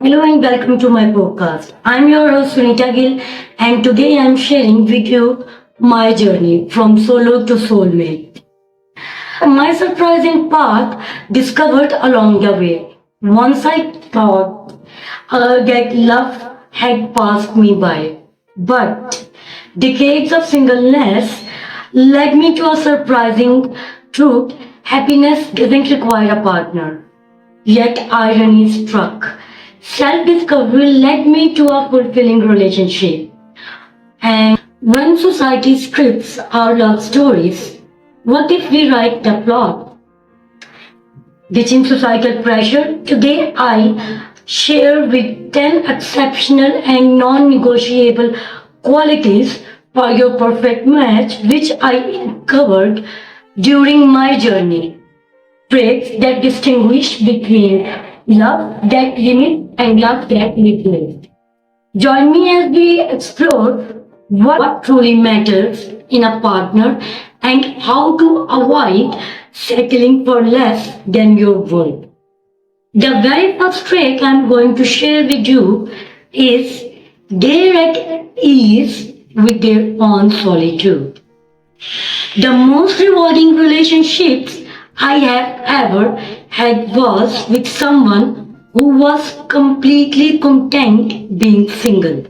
Hello and welcome to my podcast. I'm your host Sunita Gill, and today I'm sharing with you my journey from solo to soulmate. My surprising path discovered along the way. Once I thought that love had passed me by, but decades of singleness led me to a surprising truth: happiness doesn't require a partner. Yet irony struck. Self discovery led me to a fulfilling relationship. And when society scripts our love stories, what if we write the plot? Ditching societal pressure, today I share with 10 exceptional and non negotiable qualities for your perfect match, which I uncovered during my journey. Traits that distinguish between love that limits and love that liberates. Join me as we explore what truly matters in a partner and how to avoid settling for less than your worth. The very first trait I'm going to share with you is they're at ease with their own solitude. The most rewarding relationships I have ever had was with someone who was completely content being single.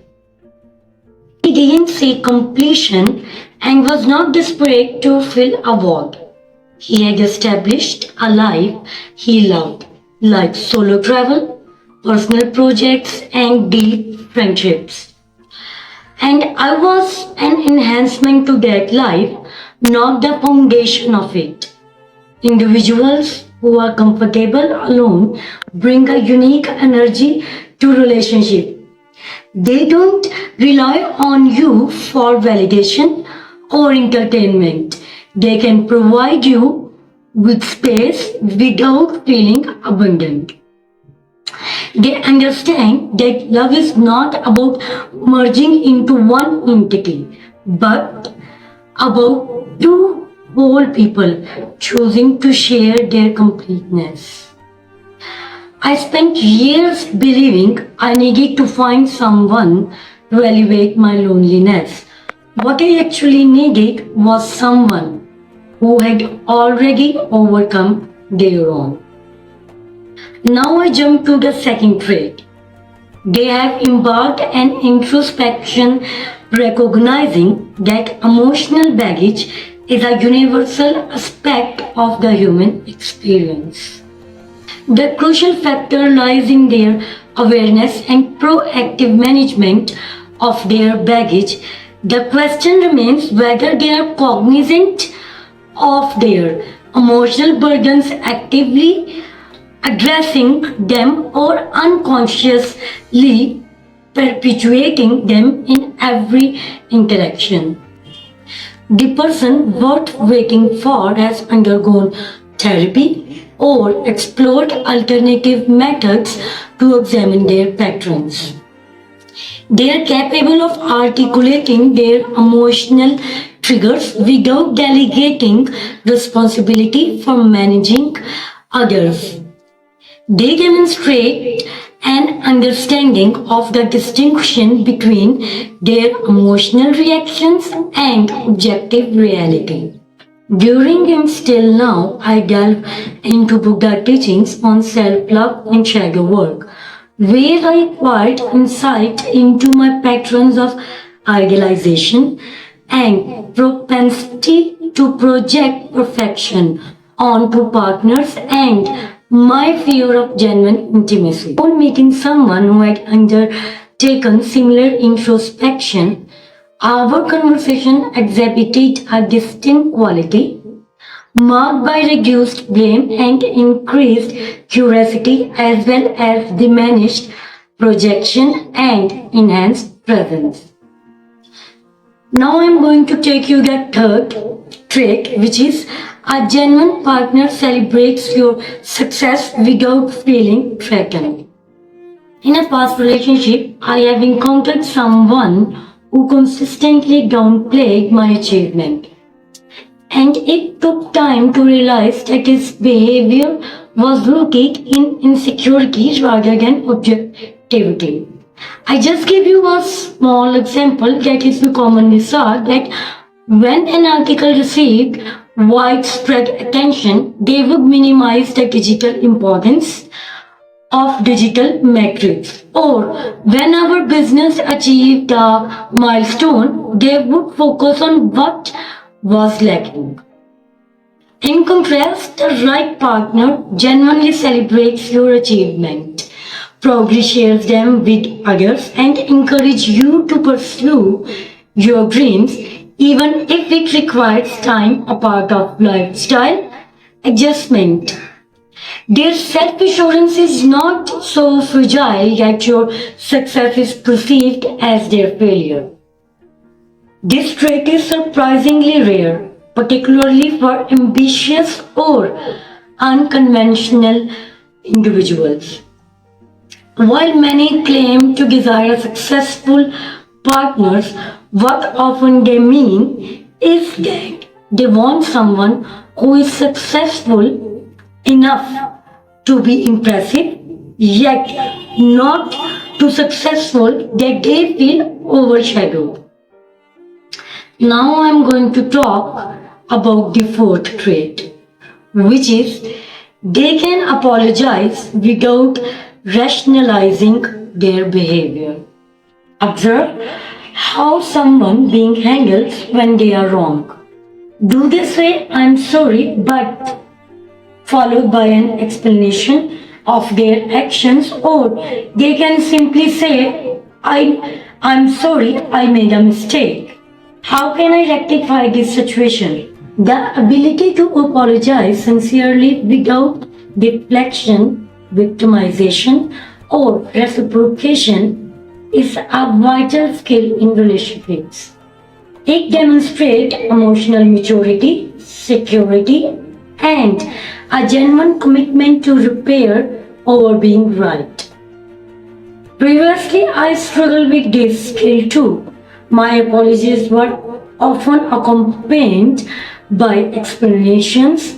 He didn't seek completion and was not desperate to fill a void. He had established a life he loved, like solo travel, personal projects, and deep friendships. And I was an enhancement to that life, not the foundation of it. Individuals who are comfortable alone bring a unique energy to relationship. They don't rely on you for validation or entertainment. They can provide you with space without feeling abandoned. They understand that love is not about merging into one entity, but about two whole people choosing to share their completeness. I spent years believing I needed to find someone to elevate my loneliness. What I actually needed was someone who had already overcome their own. Now I jump to the second trait. They have embarked an introspection, recognizing that emotional baggage is a universal aspect of the human experience. The crucial factor lies in their awareness and proactive management of their baggage. The question remains whether they are cognizant of their emotional burdens, actively addressing them, or unconsciously perpetuating them in every interaction. The person worth waiting for has undergone therapy or explored alternative methods to examine their patterns. They are capable of articulating their emotional triggers without delegating responsibility for managing others. They demonstrate an understanding of the distinction between their emotional reactions and objective reality. During and still now, I delve into Buddha teachings on self-love and shadow work, where I acquired insight into my patterns of idealization and propensity to project perfection onto partners and my fear of genuine intimacy. On meeting someone who had undertaken similar introspection, our conversation exhibited a distinct quality marked by reduced blame and increased curiosity, as well as diminished projection and enhanced presence. Now I'm going to take you the third trait, which is a genuine partner celebrates your success without feeling threatened. In a past relationship, I have encountered someone who consistently downplayed my achievement. And it took time to realize that his behavior was rooted in insecurity rather than objectivity. activity. I just give you a small example that is we commonly saw that when an article received widespread attention, they would minimize the digital importance of digital metrics. Or when our business achieved a milestone, they would focus on what was lacking. In contrast, the right partner genuinely celebrates your achievement, proudly shares them with others, and encourages you to pursue your dreams even if it requires time, a part of lifestyle adjustment. Their self assurance is not so fragile that your success is perceived as their failure. This trait is surprisingly rare, particularly for ambitious or unconventional individuals. While many claim to desire successful partners, what often they mean is that they want someone who is successful enough to be impressive, yet not too successful that they feel overshadowed. Now I'm going to talk about the fourth trait, which is they can apologize without rationalizing their behavior. Observe how someone being handles when they are wrong. Do they say, I'm sorry, but followed by an explanation of their actions, or they can simply say, I'm sorry, I made a mistake. How can I rectify this situation? The ability to apologize sincerely without deflection, victimization, or reciprocation is a vital skill in relationships. It demonstrates emotional maturity, security, and a genuine commitment to repair over being right. Previously, I struggled with this skill too. My apologies were often accompanied by explanations,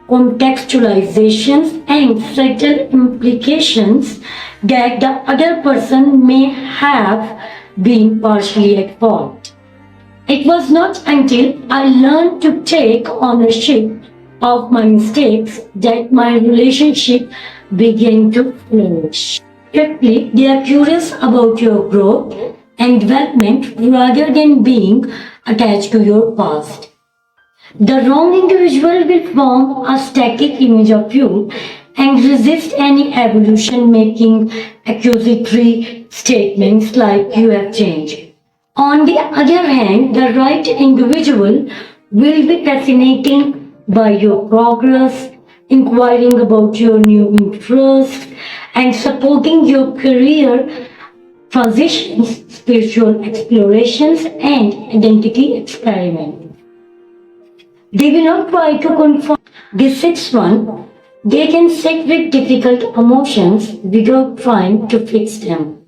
contextualizations, and subtle implications that the other person may have been partially at fault. It was not until I learned to take ownership of my mistakes that my relationship began to flourish. Fifthly, they are curious about your growth and development rather than being attached to your past. The wrong individual will form a static image of you and resist any evolution, making accusatory statements like you have changed. On the other hand, the right individual will be fascinating by your progress, inquiring about your new interests, and supporting your career transitions, spiritual explorations, and identity experiments. They will not try to conform. The sixth one, they can sit with difficult emotions without trying to fix them.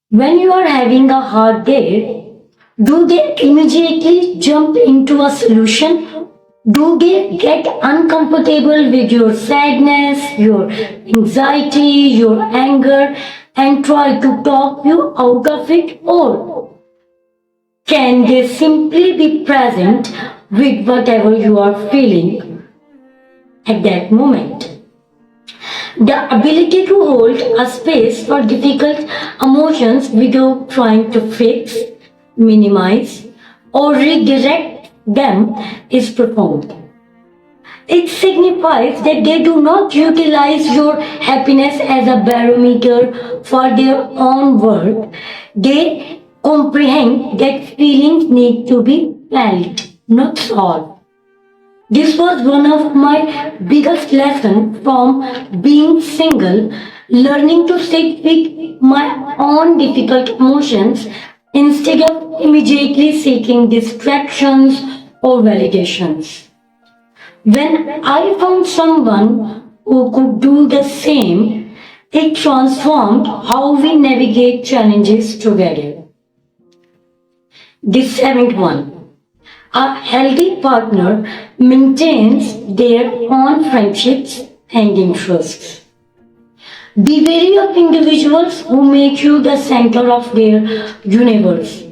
When you are having a hard day, do they immediately jump into a solution? Do they get uncomfortable with your sadness, your anxiety, your anger, and try to talk you out of it? Or can they simply be present with whatever you are feeling at that moment? The ability to hold a space for difficult emotions without trying to fix, minimize, or redirect them is profound. It signifies that they do not utilize your happiness as a barometer for their own worth. They comprehend that feelings need to be felt, not solved. This was one of my biggest lessons from being single, learning to sit with my own difficult emotions instead of immediately seeking distractions or validations. When I found someone who could do the same, it transformed how we navigate challenges together. The seventh one. A healthy partner maintains their own friendships and interests. Be wary of individuals who make you the center of their universe.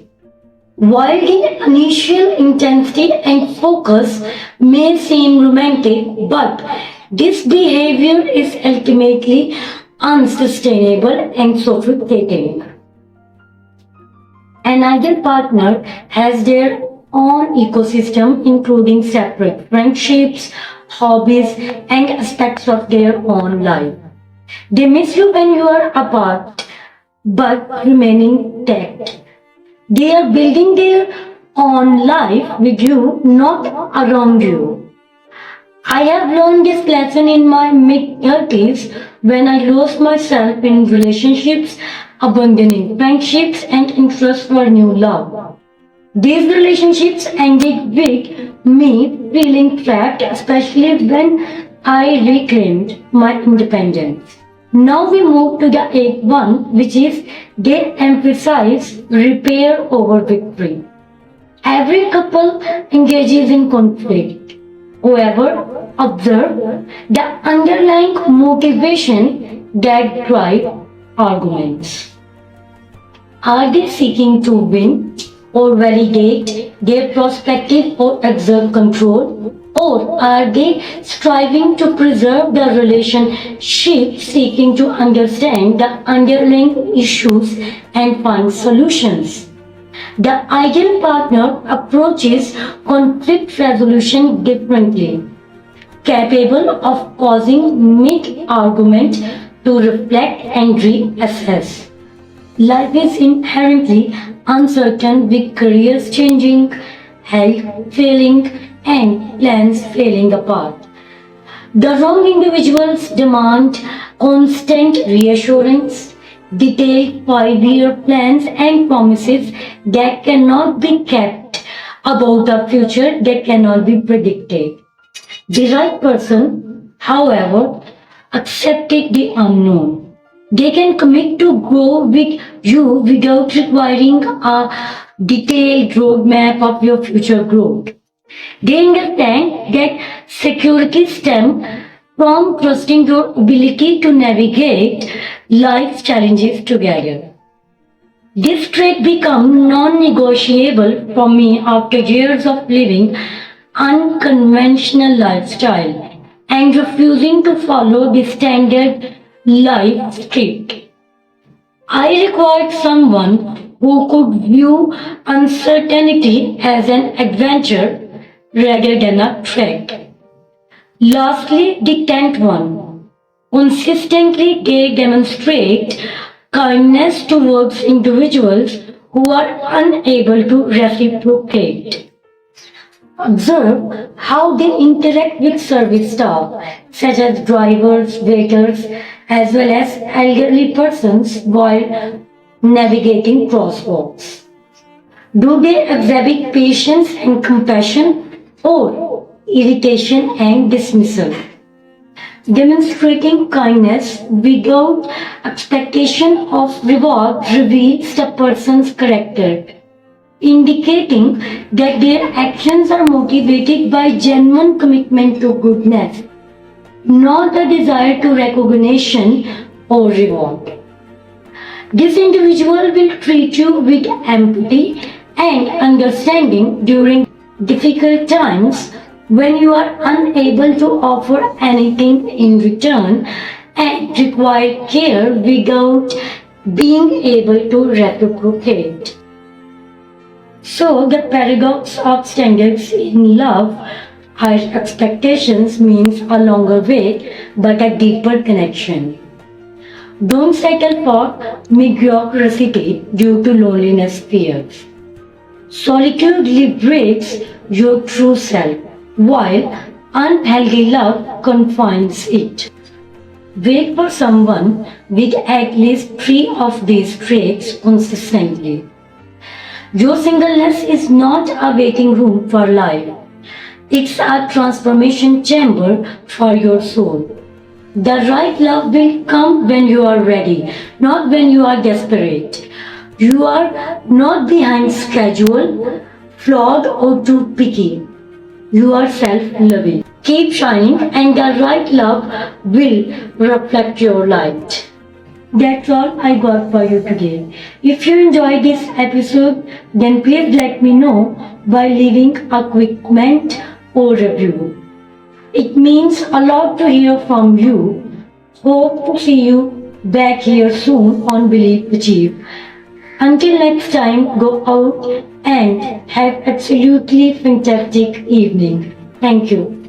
While the initial intensity and focus may seem romantic, but this behavior is ultimately unsustainable and suffocating. An ideal partner has their own ecosystem, including separate friendships, hobbies, and aspects of their own life. They miss you when you are apart, but remaining intact. They are building their own life with you, not around you. I have learned this lesson in my mid 30s when I lost myself in relationships, abandoning friendships and interest for new love. These relationships ended with me feeling trapped, especially when I reclaimed my independence. Now we move to the eighth one, which is they emphasize repair over victory. Every couple engages in conflict. However, observe the underlying motivation that drive arguments. Are they seeking to win or validate their perspective or exert control? Or are they striving to preserve the relationship, seeking to understand the underlying issues and find solutions? The ideal partner approaches conflict resolution differently, capable of pausing mid-argument to reflect and reassess. Life is inherently uncertain with careers changing, health failing, and plans falling apart. The wrong individuals demand constant reassurance, detailed 5-year plans, and promises that cannot be kept about a future that cannot be predicted. The right person, however, accepted the unknown. They can commit to grow with you without requiring a detailed roadmap of your future growth. They understand that security stems from trusting your ability to navigate life's challenges together. This trait became non-negotiable for me after years of living unconventional lifestyle and refusing to follow the standard life script. I required someone who could view uncertainty as an adventure rather than a threat. Lastly, the tenth one. Consistently, they demonstrate kindness towards individuals who are unable to reciprocate. Observe how they interact with service staff, such as drivers, waiters, as well as elderly persons while navigating crosswalks. Do they exhibit patience and compassion or irritation and dismissal? Demonstrating kindness without expectation of reward reveals the person's character, indicating that their actions are motivated by genuine commitment to goodness, not a desire to recognition or reward. This individual will treat you with empathy and understanding during difficult times when you are unable to offer anything in return and require care without being able to reciprocate. So, the paradox of standards in love, higher expectations means a longer wait but a deeper connection. Don't settle for mediocrity due to loneliness fears. Solitude liberates your true self, while unhealthy love confines it. Wait for someone with at least 3 of these traits consistently. Your singleness is not a waiting room for life. It's a transformation chamber for your soul. The right love will come when you are ready, not when you are desperate. You are not behind schedule, flawed or too picky. You are self-loving. Keep shining and the right love will reflect your light. That's all I got for you today. If you enjoyed this episode, then please let me know by leaving a quick comment or review. It means a lot to hear from you. Hope to see you back here soon on Believe Achieve. Until next time, go out and have absolutely fantastic evening. Thank you.